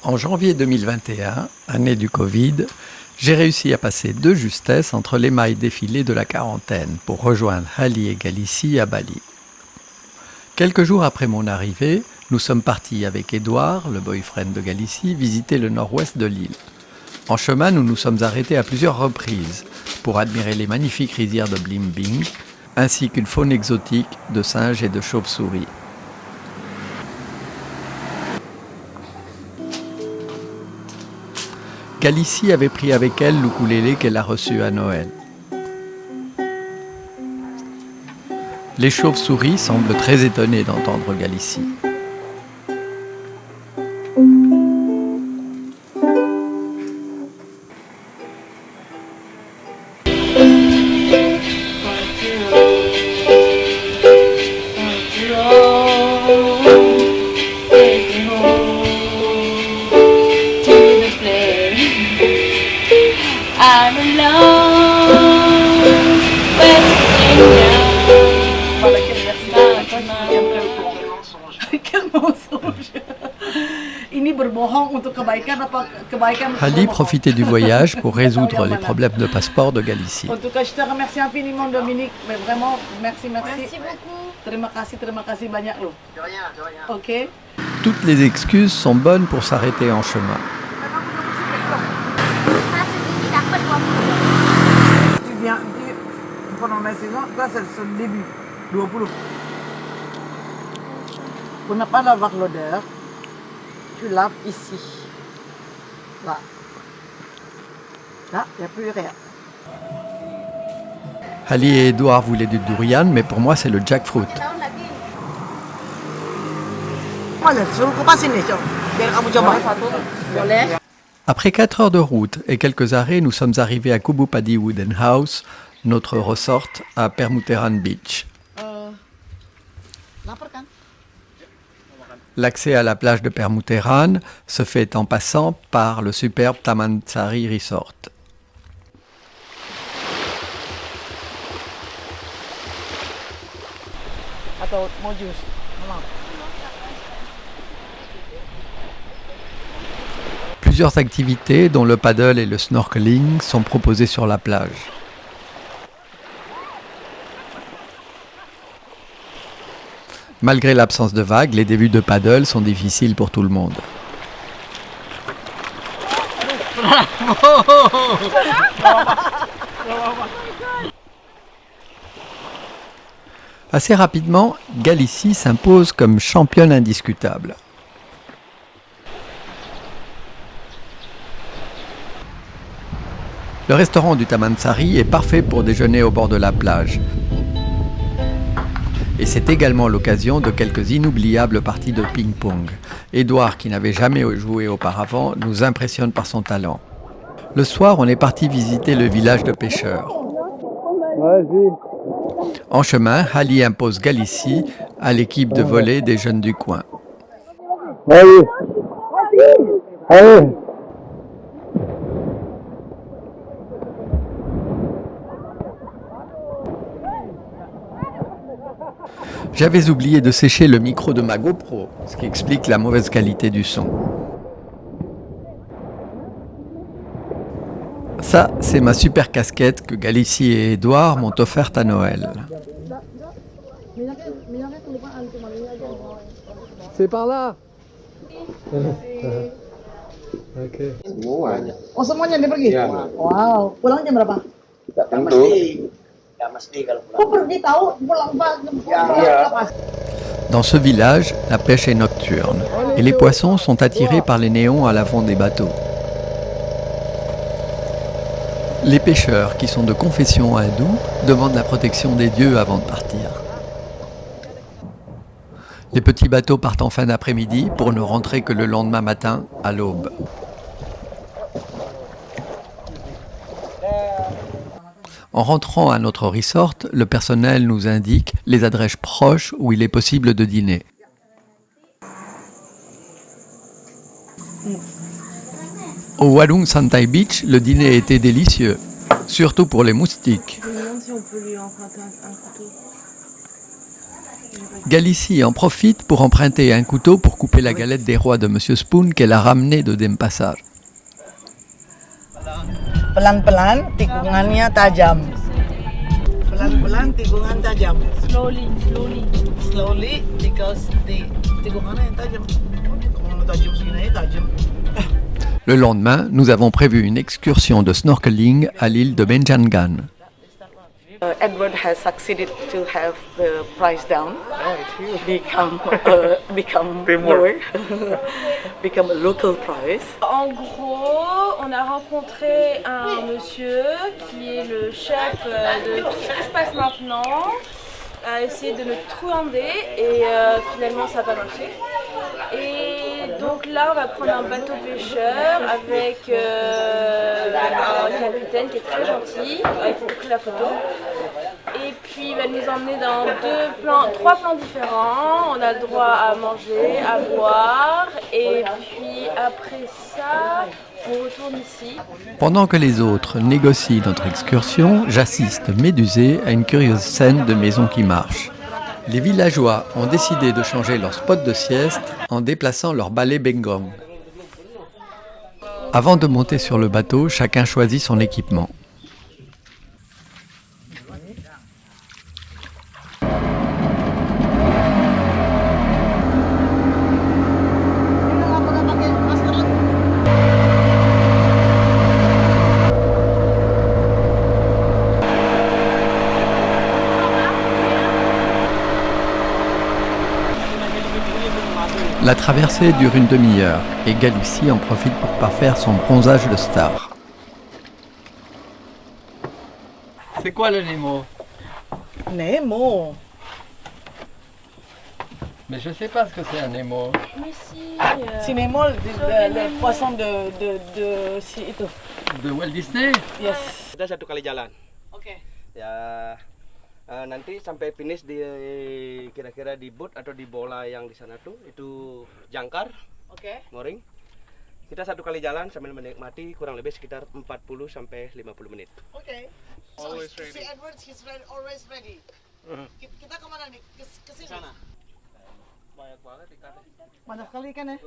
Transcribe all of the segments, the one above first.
En janvier 2021, année du Covid, j'ai réussi à passer de justesse entre les mailles défilées de la quarantaine pour rejoindre Ali et Galicie à Bali. Quelques jours après mon arrivée, nous sommes partis avec Édouard, le boyfriend de Galicie, visiter le nord-ouest de l'île. En chemin, nous nous sommes arrêtés à plusieurs reprises pour admirer les magnifiques rizières de Blimbing, ainsi qu'une faune exotique de singes et de chauves-souris. Galicie avait pris avec elle l'ukulélé qu'elle a reçu à Noël. Les chauves-souris semblent très étonnés d'entendre Galicie. I'm alone, West Virginia. Quel mensonge. Ini berbohong untuk kebaikan apa kebaikan? Ali profitait du voyage pour résoudre les problèmes de passeport de Galicie. En tout cas, je te remercie infiniment, Dominique. Mais vraiment, merci. Merci beaucoup. Terima kasih banyak loh. De rien, de rien. Ok. Toutes les excuses sont bonnes pour s'arrêter en chemin. Tu viens pendant la saison, là c'est le début. 20. Pour ne pas avoir l'odeur, tu laves ici. Là. Là, il n'y a plus rien. Ali et Édouard voulaient du durian, mais pour moi c'est le jackfruit. Boleh, suruh kupasin nih, Cok. Biar kamu coba. Boleh. Après 4 heures de route et quelques arrêts, nous sommes arrivés à Kubupadi Wooden House, notre resort à Permuteran Beach. Lapar kan? L'accès à la plage de Permuteran se fait en passant par le superbe Taman Sari Resort. Atau mau jus? Maaf. Plusieurs activités, dont le paddle et le snorkeling, sont proposées sur la plage. Malgré l'absence de vagues, les débuts de paddle sont difficiles pour tout le monde. Assez rapidement, Galicie s'impose comme championne indiscutable. Le restaurant du Taman Sari est parfait pour déjeuner au bord de la plage. Et c'est également l'occasion de quelques inoubliables parties de ping-pong. Édouard, qui n'avait jamais joué auparavant, nous impressionne par son talent. Le soir, on est parti visiter le village de pêcheurs. En chemin, Ali impose Galicie à l'équipe de volley des jeunes du coin. J'avais oublié de sécher le micro de ma GoPro, ce qui explique la mauvaise qualité du son. Ça, c'est ma super casquette que Galicie et Édouard m'ont offerte à Noël. C'est par là. Oh, semuanya dia pergi? Iya. Wow. Pulang jam berapa? Nggak mesti. Nggak mesti kalau pulang. Kok pergi tahu pulang pas? Dans ce village, la pêche est nocturne et les poissons sont attirés par les néons à l'avant des bateaux. Les pêcheurs, qui sont de confession hindoue, demandent la protection des dieux avant de partir. Les petits bateaux partent en fin d'après-midi pour ne rentrer que le lendemain matin, à l'aube. En rentrant à notre resort, le personnel nous indique les adresses proches où il est possible de dîner. Au Warung Santai Beach, le dîner était délicieux, surtout pour les moustiques. Je me demande si on peut lui emprunter un couteau. Galicie en profite pour emprunter un couteau pour couper la galette des rois de Monsieur Spoon qu'elle a ramené de Denpasar. Pelan-pelan, tikungannya tajam. Pelan-pelan, tikungan tajam. Slowly, slowly. Slowly, because tikungannya tajam. Kalau tajam segini tajam. Le lendemain, nous avons prévu une excursion de snorkeling à l'île de Benjangan. Edward has succeeded to have the price down, become lower, become a local price. En gros, on a rencontré un monsieur qui est le chef de tout ce qui se passe maintenant, a essayé de nous truander et finalement ça n'a pas marché. Et donc là on va prendre un bateau pêcheur avec un capitaine qui est très gentil, il faut pris la photo. Et puis il va nous emmener dans trois plans différents, on a le droit à manger, à boire et puis après ça on retourne ici. Pendant que les autres négocient notre excursion, j'assiste médusé à une curieuse scène de maison qui marche. Les villageois ont décidé de changer leur spot de sieste en déplaçant leur balai bengong. Avant de monter sur le bateau, chacun choisit son équipement. La traversée dure une demi-heure et Galicie en profite pour parfaire son bronzage de star. C'est quoi le Nemo? Nemo. Mais je sais pas ce que c'est un Nemo. Mais si, Si Nemo, le poisson de si itu. De Walt Disney? Yes. Kita satu kali jalan. Oke. Ya nanti sampai finish di kira-kira di boot atau di bola yang di sana tuh itu jangkar, Oke. mooring. Kita satu kali jalan sambil menikmati kurang lebih sekitar 40 sampai 50 menit. Oke. Always ready. Si Edward, he's ready, always ready. Kita kemana nih? Ke sini. Sana. Banyak banget ikannya. Banyak sekali ikan ya.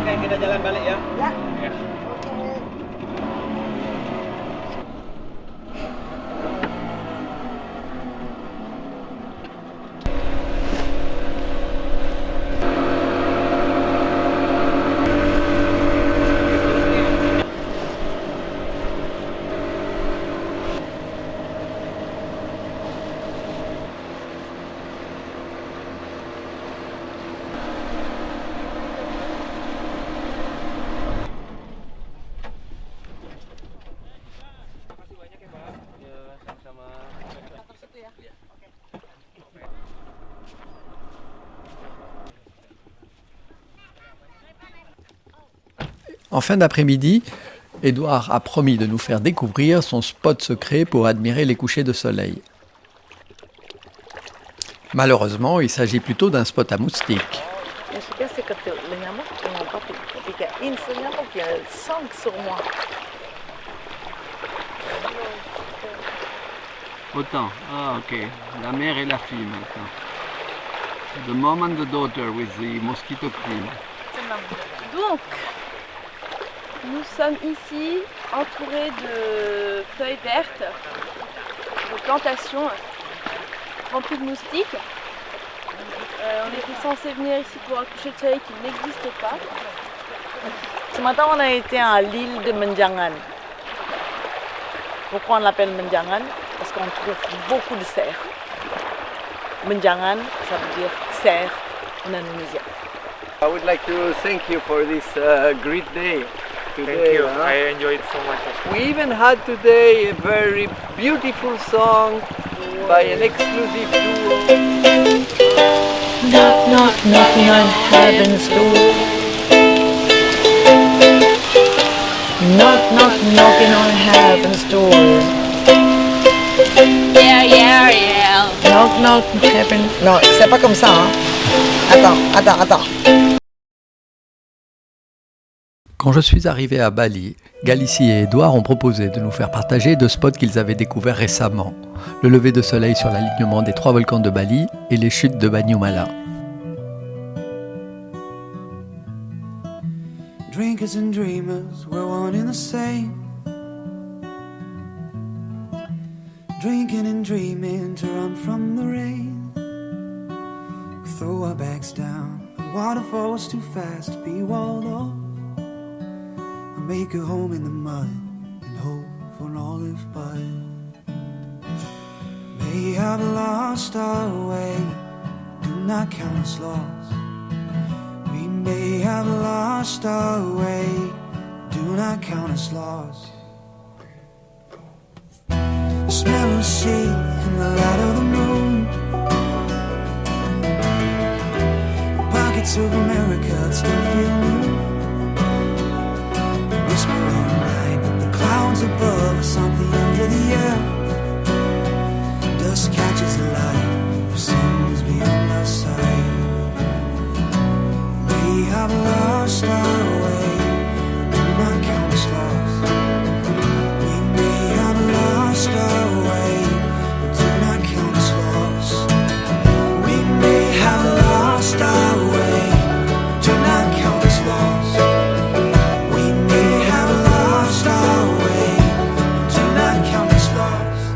Oke, kita jalan balik ya. En fin d'après-midi, Édouard a promis de nous faire découvrir son spot secret pour admirer les couchers de soleil. Malheureusement, il s'agit plutôt d'un spot à moustiques. Ce qu'il y a, c'est que le nyamuk, ils n'ont pas piqué une seule nyamuk, il y a 5 sur moi. Autant. Ah, ok. La mère et la fille maintenant. The mom and the daughter with the mosquito cream. Donc, nous sommes ici entourés de feuilles vertes, de plantations remplies de moustiques. On était censé venir ici pour un coucher de soleil qui n'existe pas. Ce matin, on a été à l'île de Menjangan. Pourquoi on l'appelle Menjangan? Parce qu'on trouve beaucoup de cerfs. Menjangan, ça veut dire cerf en indonésien. I would like to thank you for this great day today. Thank you. I enjoyed so much. We even had today a very beautiful song by an exclusive duo. Knock, knock, knocking on heaven's door. Knock, knock, knocking on heaven's door. Yeah, yeah, yeah. Knock, knock, heaven. Non, c'est pas comme ça, hein. Attends. Quand je suis arrivé à Bali, Galicie et Édouard ont proposé de nous faire partager 2 spots qu'ils avaient découverts récemment. Le lever de soleil sur l'alignement des 3 volcans de Bali et les chutes de Banyumala. Drinkers and dreamers, we're one and the same. Drinking and dreaming to run from the rain. We throw our backs down, the water falls too fast to be walled off. We make a home in the mud and hope for an olive bud. May have lost our way, do not count us lost. We may have lost our way, do not count us lost. The smell of sea in the light of the moon. Pockets of America still feel new. The whisper all night, but the clouds above us aren't the end of the air. Dust catches the light, sins beyond our sight. We have lost our way, do not count us lost. We may have lost our way, do not count us lost. We may have lost our way, do not count us lost. We may have lost our way, do not count us lost.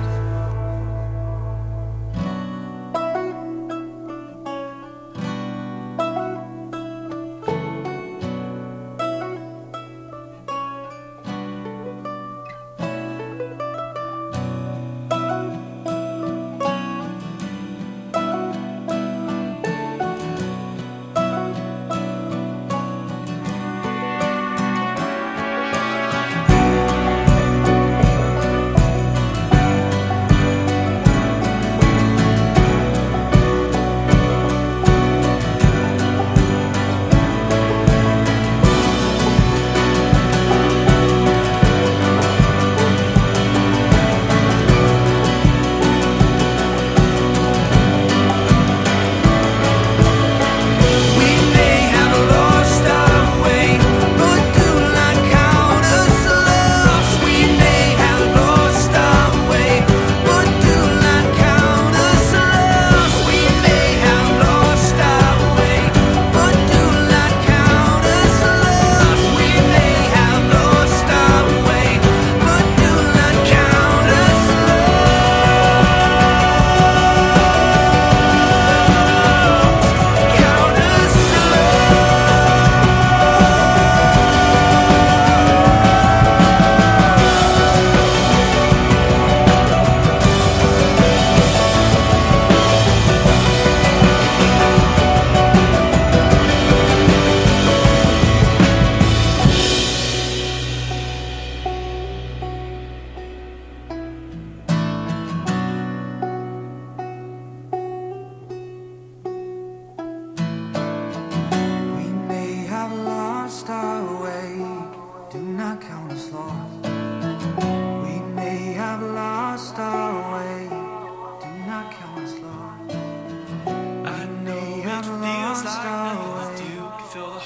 lost our way.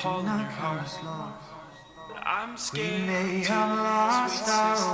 Do not call us lost. We may have lost our